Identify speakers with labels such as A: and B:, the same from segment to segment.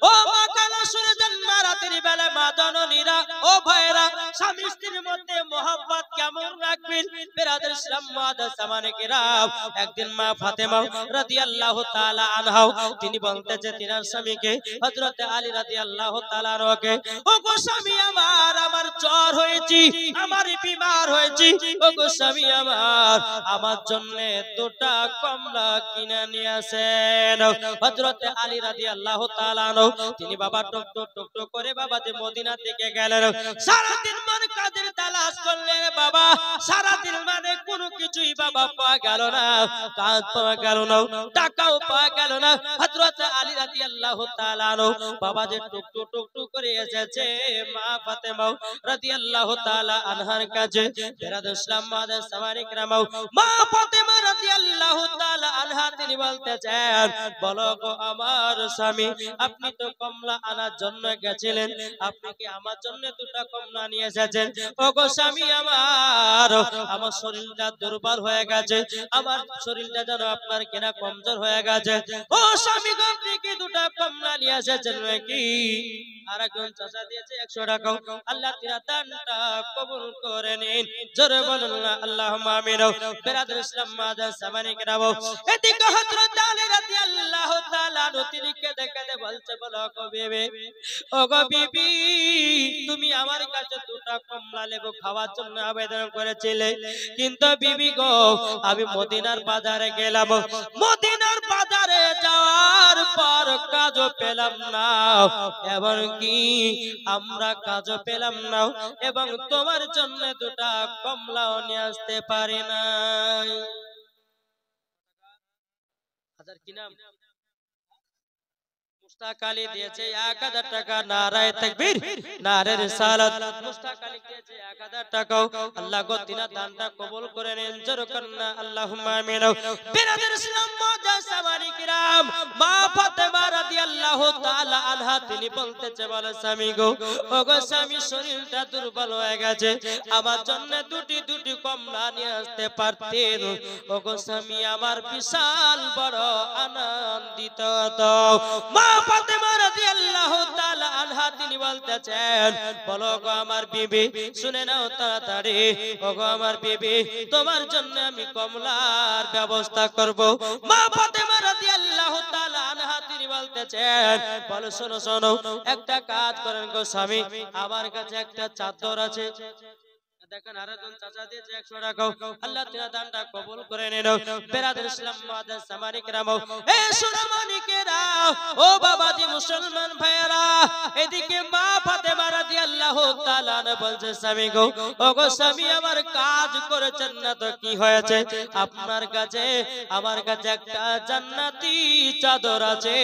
A: ও মা কানা শুনে যান মা রাতের বেলা মা জননীরা ও ভাইরা স্বামী স্ত্রীর মধ্যে মোহাব্বত কেমন রাখবেন বিরাদর ইসলাম মুআদ্দাস সামানে কিরাম একদিন মা ফাতেমা রাদিয়াল্লাহু তাআলা আনহা তিনি বলতেছে তিনার স্বামীকে হযরত আলী রাদিয়াল্লাহু তাআলা আনহুকে ও গো স্বামী আমার জ্বর হয়েছে আমার বিমার হয়েছে ও গো স্বামী আমার জন্য দুটা কমলা কিনে নিয়ে আসেন হযরত আলী রাদিয়াল্লাহু তাআলা আনহু তিনি বাবা টক টক টক টক করে বাবা যে মদিনা থেকে গেলেন সারা দিন মানে কাদের তালাশ করলেন বাবা সারা দিন মানে কোনো কিছুই বাবা পাওয়া গেল না কাজ পাওয়া গেল না টাকাও পাওয়া গেল না হযরত আলী রাদিয়াল্লাহু তাআলা আনহু বাবা যে টক টক টক টক করে এসেছে মা ফাতেমা রাদিয়াল্লাহু তাআলা আনহার কাছে বিরাদর ইসলাম মুআদ্দাস সামানে কিরাম মা ফাতেমা রাদিয়াল্লাহু তাআলা আনহা তিনি বলতেছেন বলো গো আমার স্বামী আপনি তো কমলা আনার জন্য গেছিলেন আপনি কি আমার জন্য দুটো কমলা নিয়ে এসেছেন ও গো স্বামী আমার শরীরটা দুর্বল হয়ে গেছে আমার শরীরটা যেন আপনার কেনা কমজোর হয়ে গেছে ও স্বামী গো আপনি কি দুটো কমলা নিয়ে এসেছেন নাকি আরেকজন চাচা দিয়েছে 100 টাকা আল্লাহ তিনা দানটা কবুল করে নিন জোরে বলুন না আল্লাহুম্মা আমিন বিরাদর ইসলাম মুআদ্দাস সামানে কিরাম এদিকে হযরত আলী রাদিয়াল্লাহু তাআলা আনহু তিনি কেঁদে কেঁদে বলছে বলো গো বিবি ও গো বিবি তুমি আমার কাছে দুটো কমলা লেবু খাওয়ার জন্য আবেদন করেছিলে কিন্তু বিবি গো আমি মদিনার বাজারে গেলাম মদিনার বাজারে যাওয়ার পর কাজও পেলাম না এবং কি আমরা কাজও পেলাম না এবং তোমার জন্য দুটো কমলাও নিয়ে আসতে পারি না হাজার কি নাম মুস্তাক আলী দিয়েছে 1000 টাকা নারায়ে তাকবীর নারে রিসালাত মুস্তাক আলী দিয়েছে 1000 টাকা আল্লাহ গো তিনা দানটা কবুল করে নেন জোরে করনা আল্লাহুম্মা আমিন বিরাদর ইসলাম মুআদ্দাস সামানে কিরাম মা ফাতেমা রাদিয়াল্লাহু তাআলা আনহা তিনি বলতেছে বলে স্বামী গো ও গো স্বামী শরীরটা দুর্বল হয়ে গেছে আমার জন্য দুটি কমলা নিয়ে আসতে পারতেন ও গো স্বামী আমার বিশাল বড় আনন্দিত দাও মা ফাতেমা রাদিয়াল্লাহু তাআলা আনহা তিনি বলতেছেন বলো গো আমার বিবি শুনে নাও তাড়াতাড়ি ও গো আমার বিবি তোমার জন্য আমি কমলার ব্যবস্থা করব মা ফাতেমা রাদিয়াল্লাহু তাআলা আনহা তিনি বলতেছেন বলো শোনো শোনো একটা কাজ করেন গো স্বামী আমার কাছে একটা চাদর আছে দেখেন আরেকজন চাচা দিয়েছে 100 টাকা আল্লাহ তাআলা দানটা কবুল করে নেন বিরাদর ইসলাম মুআদ্দাস সামানে কিরাম এ সোনামানিকেরা ও বাবাজি মুসলমান ভাইরা এদিকে মা ফাতেমা রাদিয়াল্লাহু তাআলা বলছে স্বামী গো ও গো স্বামী আমার কাজ করেছেন না তো কি হয়েছে আপনার কাছে আমার কাছে একটা জান্নাতি চাদর আছে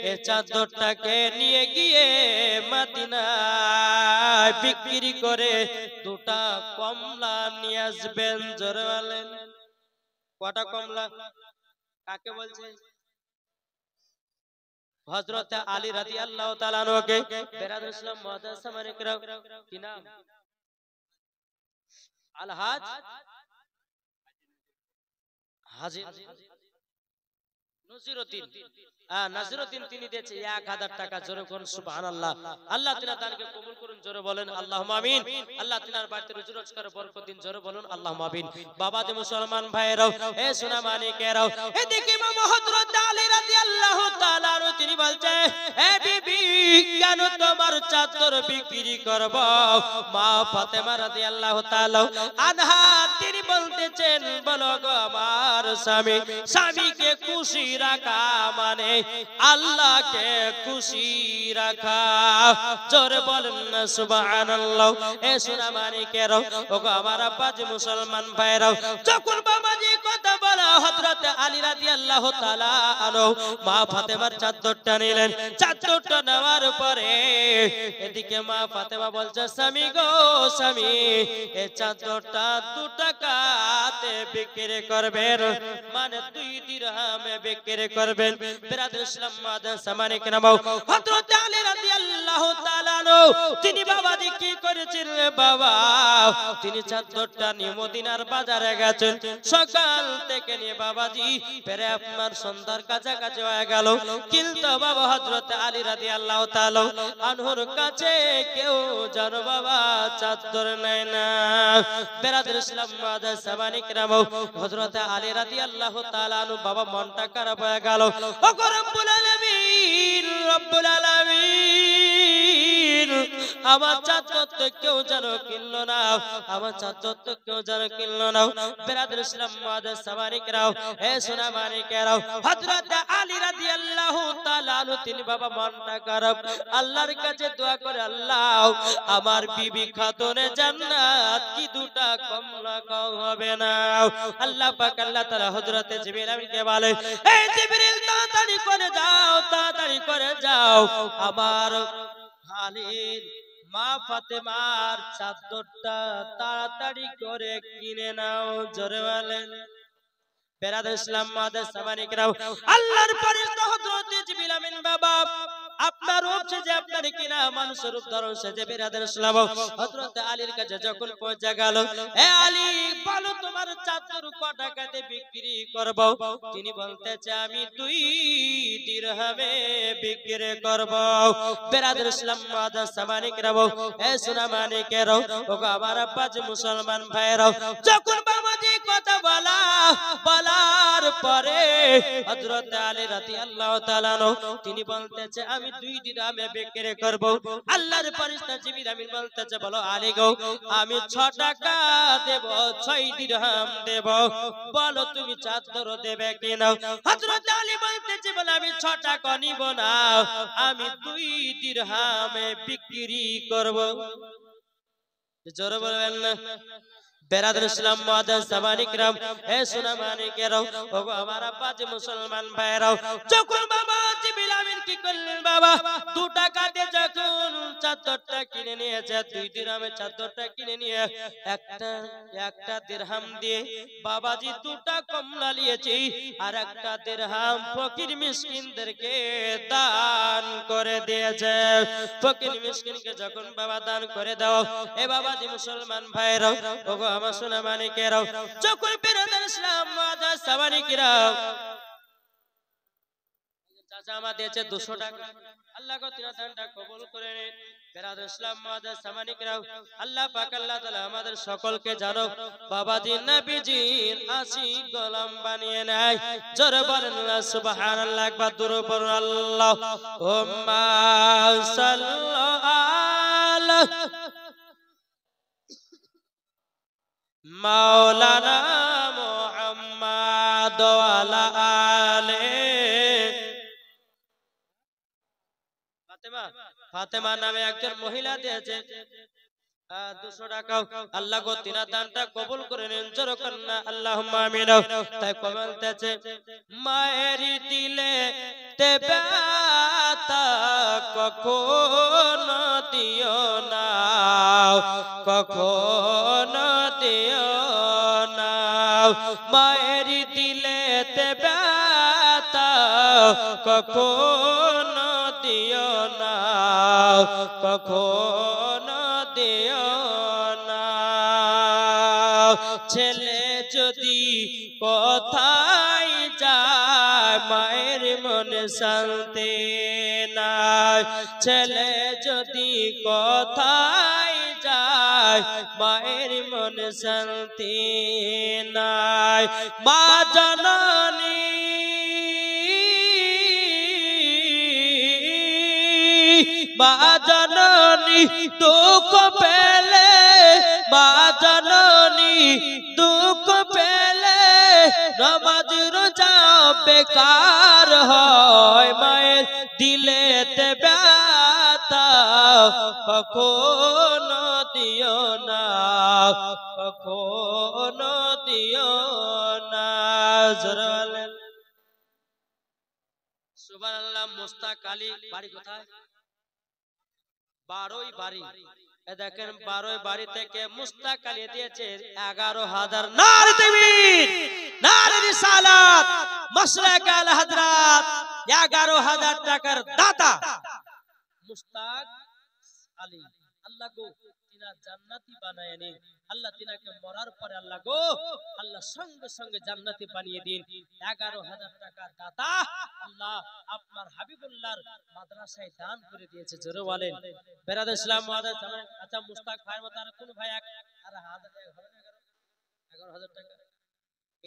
A: এই চাদরটাকে নিয়ে গিয়ে মদিনায় বিক্রি করে দুটো কমলা নিয়ে আসবেন জোরে বলেন কটা কমলা কাকে বলছে হযরত আলী রাদিয়াল্লাহু তাআলা আনহুকে বিরাদর ইসলাম মুআদ্দাস সামানে কিরাম কি নাম আলহাজ হাজী নজিরউদ্দিন নাজিরউদ্দিন তিনি দিয়েছে 1000 টাকা জোরে করুন সুবহানাল্লাহ আল্লাহ তাআলা দানকে কবুল করুন জোরে বলেন আল্লাহুম্মা আমিন আল্লাহ তাআলার বাড়িতে রুজি রোজগার বরকত দিন জোরে বলুন আল্লাহুম্মা আমিন বাবাজি মুসলমান ভাইরাও এ সোনা মানিকেরাও এদিকে ইমাম হযরত আলী রাদিয়াল্লাহু তাআলা তিনি বলছে এ বিবি কেন তোমার চাদর বিক্রি করব মা ফাতেমা রাদিয়াল্লাহু তাআলা আনহা তিনি বলতেছেন বলো গো আমার স্বামীকে খুশি রাখা মানে আল্লাহকে খুশি রাখা জোরে বলেন না সুবহানাল্লাহ এ সোনা মানিকেরাও ওগো আমার আব্বাজি মুসলমান ভাইরাও যখন বাবাজি কথা বলা হযরত আলী রাদিয়াল্লাহু তাআলা আনহু মা ফাতেমার চাদরটা নিলেন চাদরটা নেওয়ার পরে এদিকে মা ফাতেমা বলছে স্বামী গো স্বামী এই চাদরটা 2 টাকাতে বিক্রি করবেন মানে 2 দিরহামে বিক্রি করবেন বিরাদর ইসলাম মুআদ্দাস সামানে কিরাম হযরত আলী রাদিয়াল্লাহু তাআলা আনহু তিনি বাবাজি কি করেছেন রে বাবা, তিনি চাদরটা নিয়ে মদিনার বাজারে গেছেন। সকাল থেকে নিয়ে বাবাজি পেরে আপনার সন্ধ্যার কাছাকাছি হয়ে গেল, কিন্তু বাবা হযরত আলী রাদিয়াল্লাহু তাআলা আনহুর কাছে কেউ জানো বাবা চাদর নেয় না। বেরাদর ইসলাম মুআদ্দাস সামানি কিরাম, হযরত আলী রাদিয়াল্লাহু তাআলা আনহু বাবা মনটা খারাপ হয়ে গেল। ও রব্বুল আলামিন, রব্বুল আলামিন, আমার চাদর তো কেউ যেন কিনলো না, আমার চাদর তো কেউ যেন কিনলো না। বেরাদর ইসলাম মুআদ্দাস সামানি কিরাম, হে সোনা মানিকেরাও, হযরত আলী রাদিয়াল্লাহু তাআলা আনহু তিনি বাবা মনটা খারাপ, আল্লাহর কাছে দোয়া করে, আল্লাহ আমার বিবি খাতুনে জান্নাত কি দুটা কমলা কম হবে না। আল্লাহ পাক আল্লাহ তাআলা হযরত জিবরিল আমিনকে বলে, এই জিবরিল তাড়াতাড়ি করে যাও, তাড়াতাড়ি করে যাও, আমার আলীর মা ফাতেমার চাদরটা তাড়াতাড়ি করে কিনে নাও। জোরে বলেন। বেরাদর ইসলাম মুআদ্দাস সামানি কিরাম, আল্লাহর ফেরেশতা হযরত জিবরিল আমিন বাবা আপনার রূপ সে যে আপনার কিনা মানুষের রূপ ধারণ সে যে বেরাদর ইসলাম হযরত আলীর কাছে যখন পৌঁছে গেল, হে আলী বলো তোমার চাদর কত টাকাতে বিক্রি করব? তিনি বলতেছে আমি 2 দিরহামে বিক্রি করব। বেরাদর ইসলাম মুআদ্দাস সামানি কিরাম, হে সোনা মানিকেরাও, ওগো আমার আব্বাজি মুসলমান ভাইরাও, যখন বাবাজি কথা বলার পরে হযরত আলী রাদিয়াল্লাহু তাআলা তিনি বলতেছে আমি 2 দিরহামে বিক্রি করব। আল্লাহর ফেরেশতা জিবরিল আমিন বলতেছে বলো আলী গো আমি 6 টাকা দেব, 6 দিরহাম দেব, বলো তুমি চাদর দেবে কিনা? হযরত আলী বলতেছে বলে আমি 6 টাকা নিব না, আমি 2 দিরহামে বিক্রি করব। জোরে বলবেন না। বেরাদর ইসলাম মুআদ্দাস সামানি কিরাম, হে সোনা মানিকেরাও, ওগো আমার আব্বাজি মুসলমান ভাইরাও, যখন বাবা জিবরিল আমিন কি করলেন বাবা 2 টাকা দিয়ে যখন চাদরটা কিনে নিয়েছে, 2 দিরহামে চাদরটা কিনে নিয়ে একটা দিরহাম দিয়ে বাবাজি 2টা কমলা নিয়েছে, আর একটা দিরহাম ফকির মিসকিনদেরকে দান করে দিয়েছে। ফকির মিসকিনকে যখন বাবা দান করে দাও, এ বাবাজি মুসলমান ভাইরাও, ওগো আমার সোনা মানিকেরাও, যখন বেরাদর ইসলাম মুআদ্দাস সামানি কিরাম চাচা আমার দিয়েছে 200 টাকা, আল্লাহ গো তিনা দানটা কবুল করে নিন। বেরাদর ইসলাম মুআদ্দাস সামানি কিরাম, আল্লাহ পাক আল্লাহ তাআলা আমাদের সকলকে জানো বাবাজি নবীজির আশিক গোলাম বানিয়ে নেয়। জোরে বলেন না সুবহানাল্লাহ, একবার দূরে পড়ুন আল্লাহুম্মা সাল্লি আলা মাওলানা মুহাম্মদ ওয়া আলা আলি ফাতেমা নামে একজন মহিলা দিয়েছে 200 টাকা, আল্লাহ গো তিনা দানটা কবুল করে নিন। জোরে কন্না আল্লাহুম্মা আমিন। তাই বলতেছে মায়েরি দিলে তে ব্যথা কখনো দিও না, কখনো দিও না, মায়েরি দিলে তে ব্যথা কখনো দিও না, কখনো দিও না। ছেলে যদি কোথায় যায় মায়ের মনে শান্তি নাই, ছেলে যদি কোথায় যায় মায়ের মনে শান্তি নাই। মা জননী মা জননী দুঃখ পেলে, মা জননী দুঃখ পেলে নামাজ রোজা বেকার হয়। মায়ের দিলেতে ব্যথা কখনো দিও না, কখনো দিও না। জোরে বলেন সুবহানাল্লাহ। মুস্তাক আলী বাড়ি কোথায়? 12ই বাড়ি। দেখেন 12ই বাড়ি থেকে মুস্তাক আলী দিয়েছে 11,000। নারে তাকবীর, নারে রিসালাত, মাশরাক আল হযরত। 11,000 টাকার দাতা মুস্তাক আলী। আল্লাহ গো তিনা জান্নাতি বানায় নিন, আল্লাহ তিনাকে মরার পরে আল্লাহ গো আল্লাহ সঙ্গে সঙ্গে জান্নাতি বানিয়ে দিন। 11,000 টাকা দাতা আল্লাহ আপনার হাবিবুল্লাহর মাদ্রাসায় দান করে দিয়েছে। জোরে বলেন বেরাদর ইসলাম মুআদ্দাস। আচ্ছা মুস্তাক ভাইয়ের মতো আর কোন ভাই আর 11,000 টাকা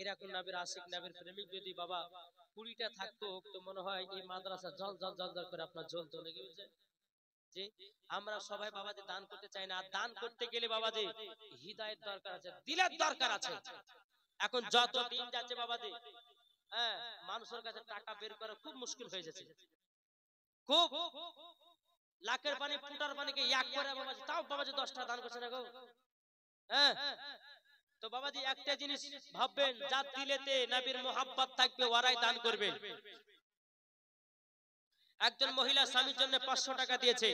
A: এরকম নবীর আশিক নবীর প্রেমিক যদি বাবা 20টা থাকতো তো মনে হয় এই মাদ্রাসা জল জল জল জল করে আপনার জ্বলতো নাকি বুঝছে। যে আমরা সবাই বাবাজি দান করতে চাই না, আর দান করতে গেলে বাবাজি হিদায়াত দরকার আছে, দিলের দরকার আছে। এখন যত দিন যাচ্ছে বাবাজি হ্যাঁ মানুষের কাছে টাকা বের করা খুব মুশকিল হয়ে যাচ্ছে। খুব লাখের পানি ফুটার পানিকে এক করে বাবাজি, তাও বাবাজি 10টা দান করছে না গো। হ্যাঁ তো বাবাজি একটা জিনিস ভাববেন, যার দিলেতে নবীর মোহাব্বত থাকবে ওরাই দান করবে। একজন মহিলা স্বামীর জন্য 500 টাকা দিয়েছে,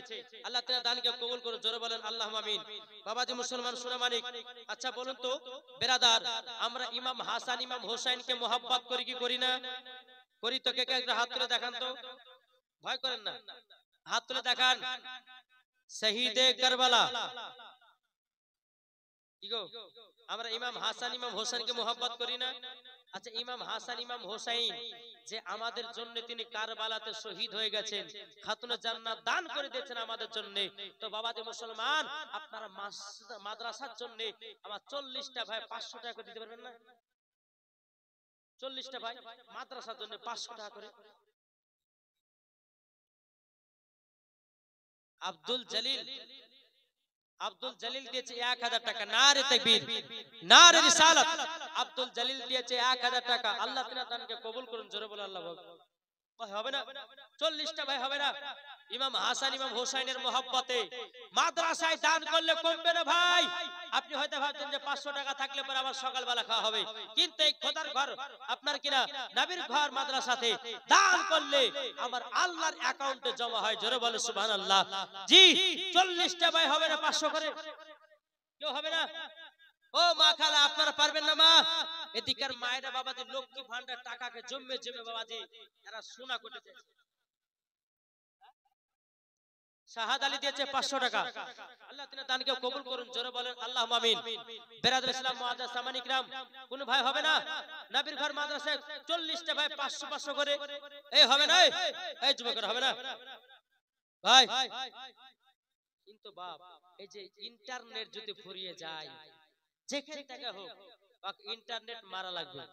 A: আল্লাহ তাআলা দানকে কবুল করুন। জোরে বলেন আল্লাহুম্মা আমিন। বাবাজি মুসলমান সোনা মানিক, আচ্ছা বলুন তো বেরাদার, আমরা ইমাম হাসান ইমাম হোসেনকে মোহাব্বত করি কি করি না? করি তো। কে কে একটা হাত তুলে দেখান তো, ভয় করেন না, হাত তুলে দেখান। শহীদে কারবালা কি গো, আমরা ইমাম হাসান ইমাম হোসেনকে মোহাব্বত করি না? আচ্ছা ইমাম হাসান ইমাম হোসেন যে আমাদের জন্য তিনি কারবালাতে শহীদ হয়ে গেছেন, খাতুনে জান্নাত দান করে দিয়েছেন আমাদের জন্য। তো বাবাজি মুসলমান আপনারা মাদ্রাসার জন্য আমার 40টা ভাই 500 টাকা করে দিতে পারবেন না? 40টা ভাই মাদ্রাসার জন্য 500 টাকা করে। আব্দুল জলিল দিয়েছে 1000 টাকা। নারে তাকবীর, নারে রিসালাত। আব্দুল জলিল দিয়েছে 1000 টাকা। আল্লাহ তাআলা দানকে কবুল করুন। জোরে বলে আল্লাহ ভাই হবে না? 40টা ভাই হবে না? ইমাম হাসান ইমাম হোসেনের মোহাব্বতে মাদ্রাসায় দান করলে কমবে না ভাই। আপনি হয়তো ভাবছেন যে 500 টাকা থাকলে পরে আবার সকালবেলা খাওয়া হবে, কিন্তু এই খোদার ঘর আপনার কিনা নবীর ঘর মাদ্রাসাতে দান করলে আমার আল্লাহর অ্যাকাউন্টে জমা হয়। জোরে বলে সুবহানাল্লাহ। জি 40টা ভাই হবে না 500 করে? কেউ হবে না? ও মা খালা আপনারা পারবেন না? মা এদিকার মায়েরা বাবাজি লক্ষ্মী ভান্ডার টাকাকে জমে জমে বাবাজি এরা সোনা করতেছে। শাহাদ আলী দিয়েছে 500 টাকা। আল্লাহ তাআলা দানকে কবুল করুন। জোরে বলেন আল্লাহুম্মা আমিন। বেরাদর ইসলাম মুআদ্দাস সামানি کرام, কোন ভাই হবে না? নবীর ঘর মাদ্রাসায় 40টা ভাই 500 500 করে। এই হবে না? এই যুবকরা হবে না ভাই? কিন্তু বাপ এই যে ইন্টারনেট যদি ফুরিয়ে যায়, যেখান থেকে হোক ইন্টারনেট মারা লাগবে।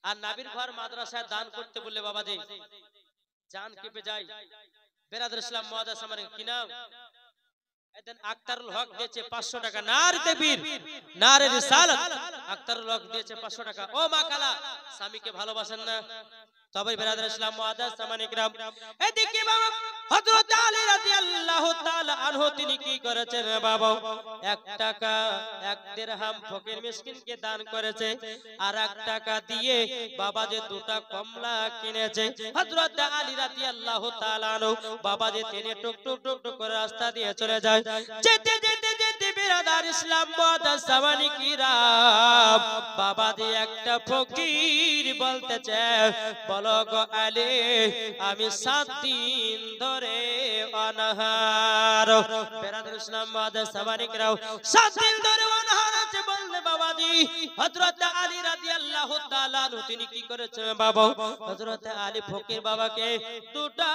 A: আর নবীর ঘর মাদ্রাসায় দান করতে বললে বাবাজি জান কেঁপে যায়। বেরাদর ইসলাম মুআদ্দাস সামানি কি নাম? এদিন আক্তারুল হক দিয়েছে 500 টাকা। নারে তাকবীর, নারে রিসালাত। আক্তারুল হক দিয়েছে 500 টাকা। ও মা খালা স্বামীকে ভালোবাসেন না? তবে বেরাদর ইসলাম মুআদ্দাস সামানি کرام, এদিকে বাবা হযরত আলী রাদিয়াল্লাহু তাআলা আনহু তিনি কি করেছেন বাবা? 1 টাকা 1 দিরহাম ফকির মিসকিনকে দান করেছে, আর 1 টাকা দিয়ে বাবা যে 2টা কমলা কিনেছে। হযরত আলী রাদিয়াল্লাহু তাআলা আনহু বাবা যে তিনি টুক টুক টুক টুক করে রাস্তা দিয়ে চলে যায়। যেতে যেতে যেতে বেরাদর ইসলাম মুআদ্দাস সামানি کرام, বাবা যে একটা ফকির বলতেছে, বলো গো আলী আমি 7 দিন ধরে অনাহার। বেরাদর ইসলাম মুআদ্দাস সামানি کرام 7 দিন ধরে অনাহার আছে বললে বাবাজি হযরত আলী রাদিয়াল্লাহু তাআলা আনহু তিনি কি করেছেন বাবা? হযরত আলী ফকির বাবাকে 2টা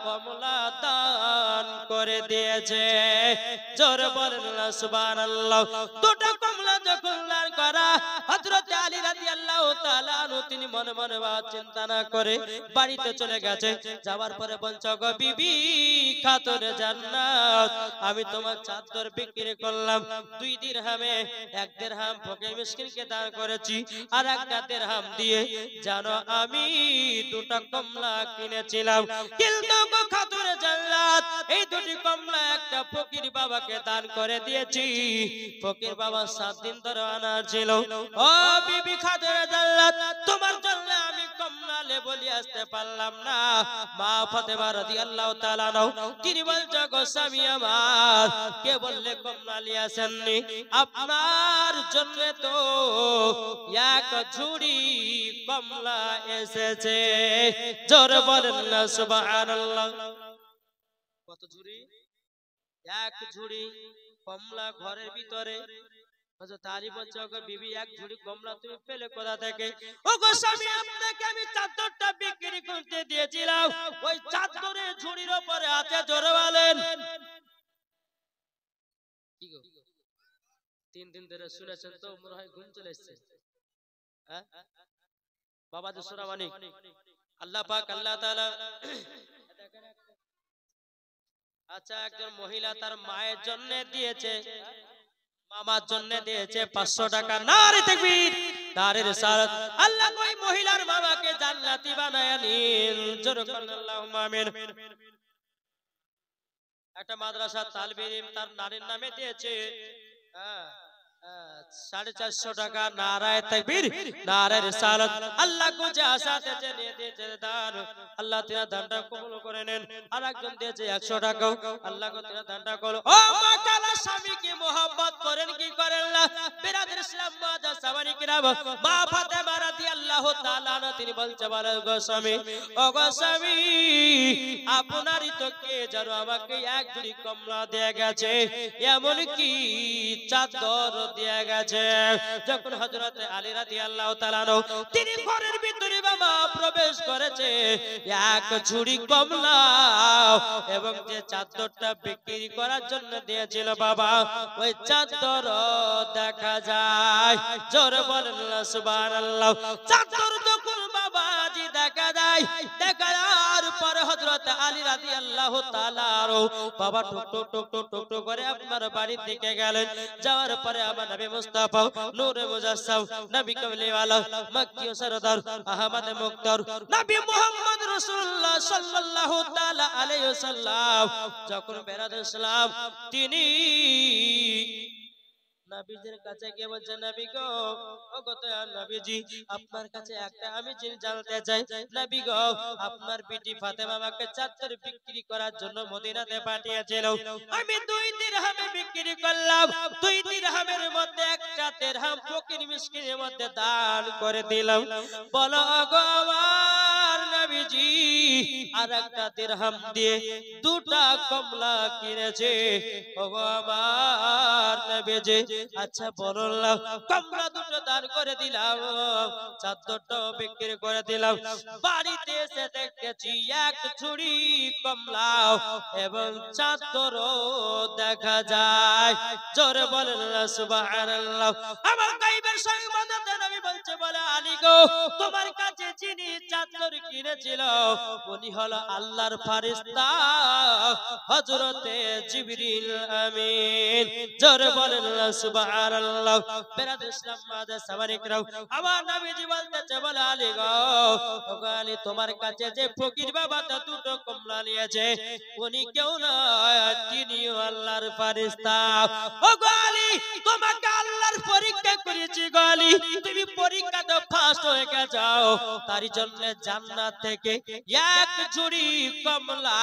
A: কমলা দান করে দিয়েছে। জোরে বলেন সুবহানাল্লাহ। 2টা কমলা যখন দান করা হযরত আলী রাদিয়াল্লাহু তাআলা আনহু তিনি মনে মনে চিন্তা না করে বাড়িতে চলে গেছে। যাওয়ার পরে বলছে গো বিবি খাতুনে জান্নাত, আমি তোমার চাদর বিক্রি করলাম 2 দিরহামে। 1 দিরহাম ফকির মিসকিনকে দান করেছি, আর 1 দিরহাম দিয়ে জানো আমি 2টা কমলা কিনেছিলাম। কিন্তু গো খাতুনে জান্নাত এই 2টি কমলা একটা ফকির বাবাকে দান করে দিয়েছি। ফকির বাবা 7 দিন ধরে অনাহার ছিল। ও বিবি খাতুনে জান্নাত তোমার জন্য আমি কমলা লেবু নিয়ে আসতে পারলাম না। মা ফাতেমা রাদিয়াল্লাহু তাআলা আনহা তিনি বলছে গো স্বামী আমার, কে বললে কমলা নিয়ে আসেননি? আপনার জন্য তো 1 ঝুড়ি কমলা এসেছে। জোরে বলেন না সুবহানাল্লাহ। কত ঝুড়ি? এক ঝুড়ি কমলা ঘরের ভিতরে। হযরত আলী বলছে, ওগো বিবি, এক ঝুড়ি কমলা তুমি পেলে কোথা থেকে? ওগো স্বামী, আপনাকে আমি চাদরটা বিক্রি করতে দিয়েছিলাম, ওই চাদরের ঝুড়ির উপরে আছে। জোরে বলেন। কি গো, 3 দিন ধরে শুনেছেন তো, মনে হয় ঘুম চলে এসেছে। হ্যাঁ বাবা যে সূরা মানিক, আল্লাহ পাক আল্লাহ তাআলা, আচ্ছা একজন মহিলা তার মায়ের জন্য দিয়েছে, মামার জন্য দিয়েছে 500 টাকা। নারে তাকবীর, নারে রিসালাত। আল্লাহ ওই মহিলার মামাকে জান্নাতি বানায় নিন। জোরে বলেন আল্লাহুম্মা আমিন। একটা মাদ্রাসা তালিবে ইলম তার নারীর নামে দিয়েছে 450 টাকা। নারায়ে তাকবীর, নারায়ে রিসালাত। আল্লাহ কো যা আশা দিয়েছে নিয়ে দিয়েছে দান, আল্লাহ তিনা দানটা কবুল করে নেন। আর একজন দিয়েছে 100 টাকা, আল্লাহ কো তিনা দানটা কবুল। ও মা কালা স্বামীকে মোহাব্বত করেন কি করেন না? বিরাদর ইসলাম মাদা সামানি কিরাম, মা ফাতেমা রাদিয়াল্লাহু তাআলা আনহা তিনি বলছে, বলে গো স্বামী, ও গো স্বামী, আপনারই তো কে জানো আমাকে এক ঝুড়ি কমলা দিয়ে গেছে, এমন কি চাদর দিয়ে গেছে। যখন হযরত আলী রাদিয়াল্লাহু তাআলা তিনি ঘরের ভিতরে বাবা প্রবেশ করেছে, এক ঝুড়ি কমলা এবং যে চাদরটা বিক্রি করার জন্য দিয়েছিল বাবা, ওই চাদর দেখা যায়। জোরে বলেন সুবহানাল্লাহ। চাদর যখন বাবাজি দেখা যায়, দেখা যাওয়ার পরে হযরত আলী রাদিয়াল্লাহু তাআলা বাবা টুক টুক টুক টুক টুক টুক করে আপনার বাড়ির দিকে গেলেন। যাওয়ার পরে আমার নবী মুস্তাফা নূরে মুজাসসাম, নবী কমলিওয়ালা, মক্কি সরদার, আহমদ মুক্তার, নবী মুহাম্মদ রাসূলুল্লাহ সাল্লাল্লাহু তাআলা আলাইহি ওয়াসাল্লাম যখন বেরাদ ইসলাম, তিনি নবীজির কাছে গিয়ে বলছে, নবী গো, ও গো দয়াল নবীজি, আপনার কাছে একটা আমি জিনিস জানতে চাই। নবী গো, আপনার বিটি ফাতেমা আমাকে চাদর বিক্রি করার জন্য মদিনাতে পাঠিয়েছিল, আমি 2 দিরহামে বিক্রি করলাম। 2 দিরহামের মধ্যে একটা দিরহাম ফকির মিসকিনের মধ্যে দান করে দিলাম। বলো গো আমার নবীজি, আর একটা দিরহাম দিয়ে 2টা কমলা কিনেছে। ও গো আমার নবীজি, আচ্ছা বললাম, কমলা 2টো দান করে দিলাম, চাদরটাও বিক্রি করে দিলাম। বাড়িতে এসে দেখেছি এক ঝুড়ি কমলা এবং চাদরও দেখা যায়। জোরে বলেন সুবহানাল্লাহ। আমার গায়বের সংবাদে নবী বলছে, বলে আলী গো, তোমার কাছে যিনি চাদর কিনেছিল উনি হলো আল্লাহর ফেরেশতা হযরতে জিবরিল আমিন। জোরে বলেন সুবহানাল্লাহ। বেরাদ ইসলাম মাদা সামানি কিরাম, আমার নবীজি বলতেছে, বলে আলী গো, ওগো আলী, তোমার কাছে যে ফকির বাবাটা 2টো কমলা নিয়েছে উনি কেউ নয়, তিনিও আল্লাহর ফেরেশতা। ওগো আলী, তোমাকে আল্লাহর পরীক্ষা করেছি গো আলী, তুমি পরীক্ষাতে ফার্স্ট হয়ে গেছো, তার জন্য জান্নাত থেকে এক ঝুড়ি কমলা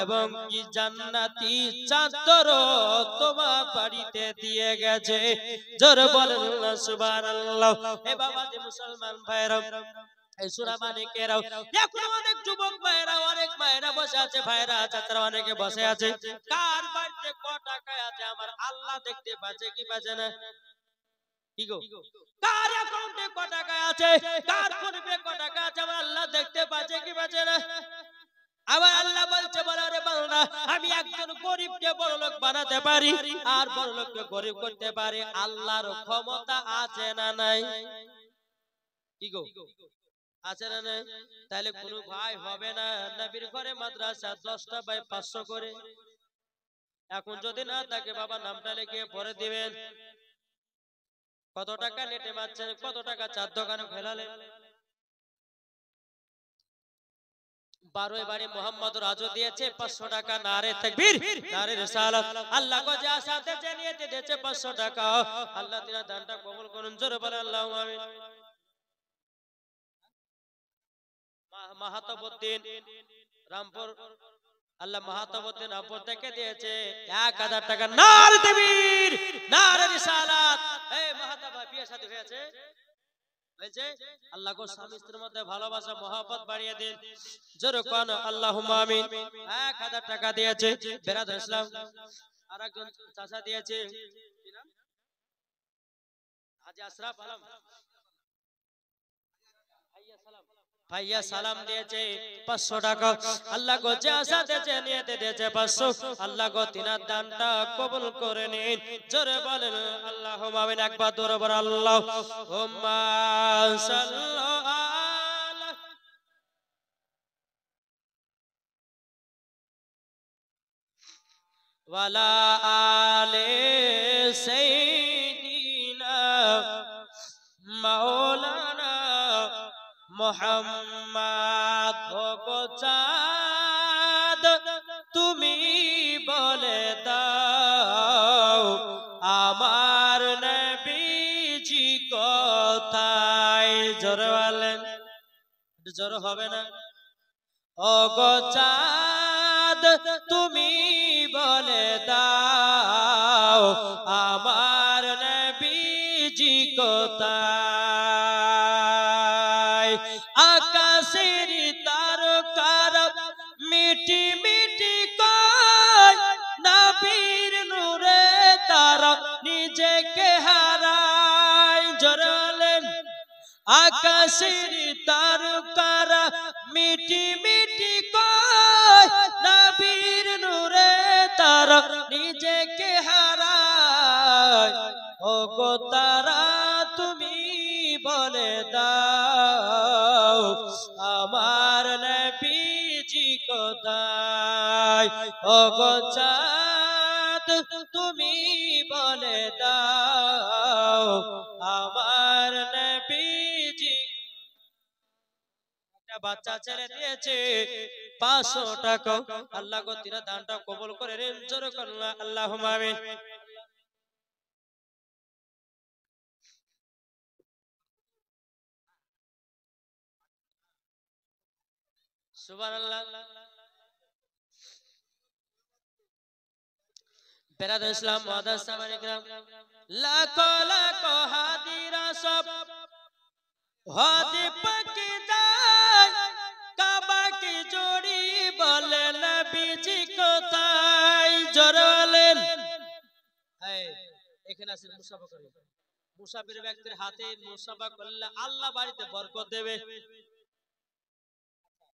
A: এবং কি জান্নাতি চাদর তোমার বাড়িতে দিয়ে গেছে। জোরে বলেন সুবহানাল্লাহ। এ বাবা যে মুসলমান ভাইরা, এই সূরা মানিকেরাও এখন অনেক যুবক ভাইরা, অনেক মায়েরা বসে আছে, ভাইরা চাচারা অনেকে বসে আছে, কার বাড়িতে ক টাকা আছে আমার আল্লাহ দেখতে পাচ্ছে কি পাচ্ছে না? কি গো, কার অ্যাকাউন্টে ক টাকা আছে, কার ফোনে ক টাকা আছে আমার আল্লাহ দেখতে পাচ্ছে কি পাচ্ছে না? আবার আল্লাহ বলছে, বলে রে বান্দা, আমি একজন গরিবকে বড়লোক বানাতে পারি আর বড়লোককে গরিব করতে পারি, আল্লাহর ক্ষমতা আছে না নাই? কি গো, আছে না নাই? তাহলে কোন ভাই হবে না নবীর ঘরে মাদ্রাসা 10টা বাই 500 করে? এখন যদি না থাকে বাবা নামটা লিখে পরে দিবেন। কত টাকা নেটে মারছেন, কত টাকা চার দোকানে ফেলালেন? 12 বাড়ি মোহাম্মদ রাজু দিয়েছে 500 টাকা। নারে তাকবীর, নারে রিসালাত। আল্লাহ কো যা সাথে জানিয়ে দিয়েছে 500 টাকা, আল্লাহ তিনা দানটা কবুল করুন। জোরে বলেন আল্লাহুম্মা আমিন। মাহাতাবউদ্দিন রামপুর, আল্লাহ মাহাতাবউদ্দিন রামপুর থেকে দিয়েছে 1000 টাকা। নারে তাকবীর, নারে রিসালাত। এই মাহাতাব বিয়ে শাদী হয়েছে? হয়েছে? আল্লাহ গো স্বামী স্ত্রীর মধ্যে ভালোবাসা মহব্বত বাড়িয়ে দিন। জোরে কোন আল্লাহুম্মা আমিন। 1000 টাকা দিয়েছে বেরাদর ইসলাম। আরেকজন চাচা দিয়েছে, কি নাম? হাজী আশরাফ আলম ভাইয়া সালাম দিয়েছে 500 টাকা। আল্লাহ গো যে আশা দিয়েছে নিয়তে দিয়েছে 500, আল্লাহ গো তিনার দানটা কবুল করে নিন। জোরে বলেন আল্লাহুম্মা আমিন। একবার জোরে বলেন আল্লাহুম্মা সাল্লি আলা ওয়ালা আলে সাইয়্যিদিনা মাওলানা মুহাম্মদ। গো চাঁদ তুমি বলে দাও আমার নবীজি কোথায়? জোরে বলেন, জোরে হবে না? ও গো চাঁদ তুমি বলে দাও আমার নবীজি কোথায়? আকাশের তারকার মিটি মিটি কয় নবীর নূরে তারা নিজেকে হারায়। জোরে বলেন, আকাশের তারকারা মিটি মিটি কয় নবীর নূরে তারা নিজেকে হারায়। ও গো তারা তুমি বলে দাও আমার নবীজি কোথায়? ও গো চাঁদ তুমি বলে দাও আমার নবীজি। একটা বাচ্চা ছেড়ে দিয়েছে 500 টাকা। আল্লাহ গো তিনার দানটা কবুল করে নিন। জোরে করুন আল্লাহুম্মা আমিন। সুবহানাল্লাহ। বেরাদর ইসলাম মুআদ্দাস সামানে کرام, লাখো লাখো হাদিরা সব হাদি পাকে যায় কাবা কি জোড়ি বলে নবীজি কোথায়? জোরে বলেন। এই এখানে আসেন মুসাফা করে। মুসাফির ব্যক্তির হাতে মুসাফা করলে আল্লাহ বাড়িতে বরকত দেবে।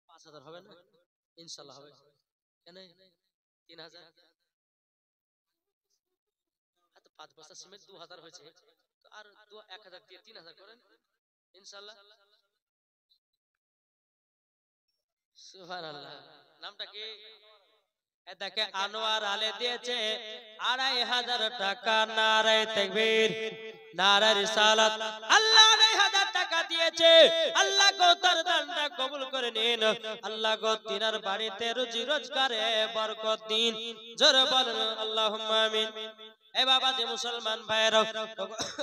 A: 5000 হবে না? ইনশাআল্লাহ হবে। কেন 3000? এত 5 বস্তা সিমেন্ট 2000 হয়েছে, তো আর 1000 দিয়ে 3000 করেন ইনশাআল্লাহ। সুবহানাল্লাহ। নামটা কি? এটাকে আনোয়ার আলে দিয়েছে 2500 টাকা। নারায়ে তাকবীর, নারায়ে রিসালাত। আল্লাহ 2500 টাকা দিয়েছে। আল্লাহ গো তার দানটা কবুল করে নিন। আল্লাহ গো তিনার বাড়িতে রুজি রোজগারে বরকত দিন। জোরে বলেন আল্লাহুম্মা আমিন। এ বাবা যে মুসলমান ভাইরা,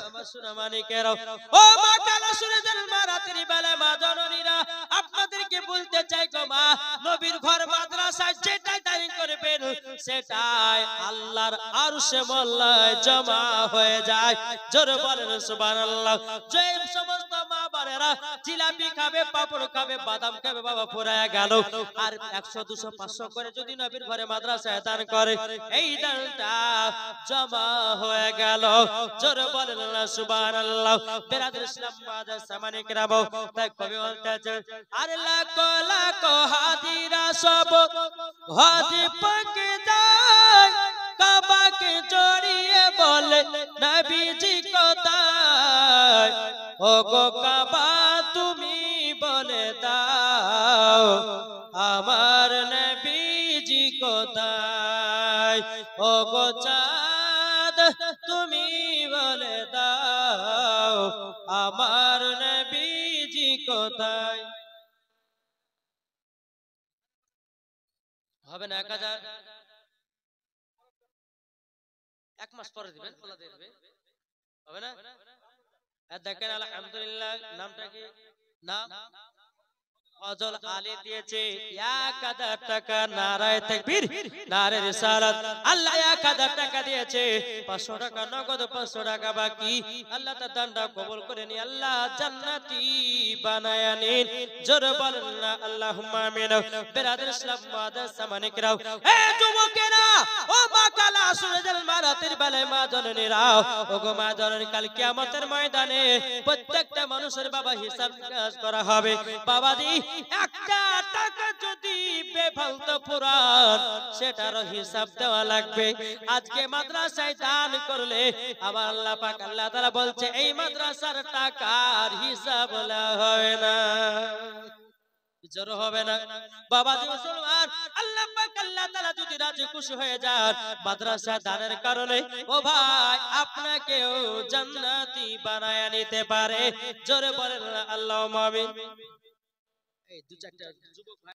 A: আমার সোনা মানিকেরা, ও মা কালা শুনে দেন মা, রাতের বেলা মা জননীরা, আপনাদেরকে বলতে চাই গো মা, নবীর ঘর মাদ্রাসা যেটাই দান করবেন সেটাই আল্লাহর আরশে মোল্লায় জমা হয়ে যায়। জোরে বলেন সুবহানাল্লাহ। যে সমস্ত মা বাবারা জিলাপি খাবে, পাপড় খাবে, বাদাম খাবে, বাবা পুরায়া গেল, আর 100 200 500 করে যদি নবীর ঘরে মাদ্রাসায় দান করে, এই দানটা জমা হয়ে গেল। জোরে বলেন না সুবহানাল্লাহ। বেরাদর ইসলাম মুআদ্দাস সামানে کرام, তাই কবি বলতেছে, আর লাখো লাখো হাদিরা সব হাদি পাকে যায় কাবাকে জড়িয়ে বলে নবীজি কোথায়? ও গো কাবা তুমি বলে দাও আমার নবীজি কোথায়? ও গো চাঁদ তুমি বলে দাও আমার নবীজি কোথায়? হবে না 1000? 1 মাস পরে দিবেন, আল্লাহ দেবে। হবে না? দেখেন আলহামদুলিল্লাহ। নামটা কি? নাম ফজল আলী দিয়েছে 1000 টাকা। নারায়ে তাকবীর, নারে রিসালাত। আল্লাহ 1000 টাকা দিয়েছে, 500 টাকা নগদ, 500 টাকা বাকি। আল্লাহ তার দানটা কবুল করে নি, আল্লাহ জান্নাতি বানায়া নিন। জোরে বলেন না আল্লাহুম্মা আমিন। বিরাদর ইসলাম মুআদ্দাস সামানে কিরাম, এ যুবকেরা, ও মা কালা সুরজাল মারাতের বেলায় মা জননীরা, ও গো মা জননী, কাল কিয়ামতের ময়দানে প্রত্যেকটা মানুষের বাবা হিসাব নিকাশ করা হবে। বাবাজি, একটা টাকা যদি বেফালতু পুরান, সেটারও হিসাব দেওয়া লাগবে। আজকে মাদ্রাসায় দান করলে আবার আল্লাহ পাক আল্লাহ তাআলা বলছে এই মাদ্রাসার টাকার হিসাব হবে না, জোর হবে না। বাবাজি মুসলমান, আল্লাহ পাক আল্লাহ তাআলা যদি রাজি খুশি হয়ে যান মাদ্রাসা দানের কারণে, ও ভাই আপনাকেও জান্নাতি বানায়া নিতে পারে। জোরে বলেন আল্লাহুম্মা আমিন। এই দু চারটা যুবক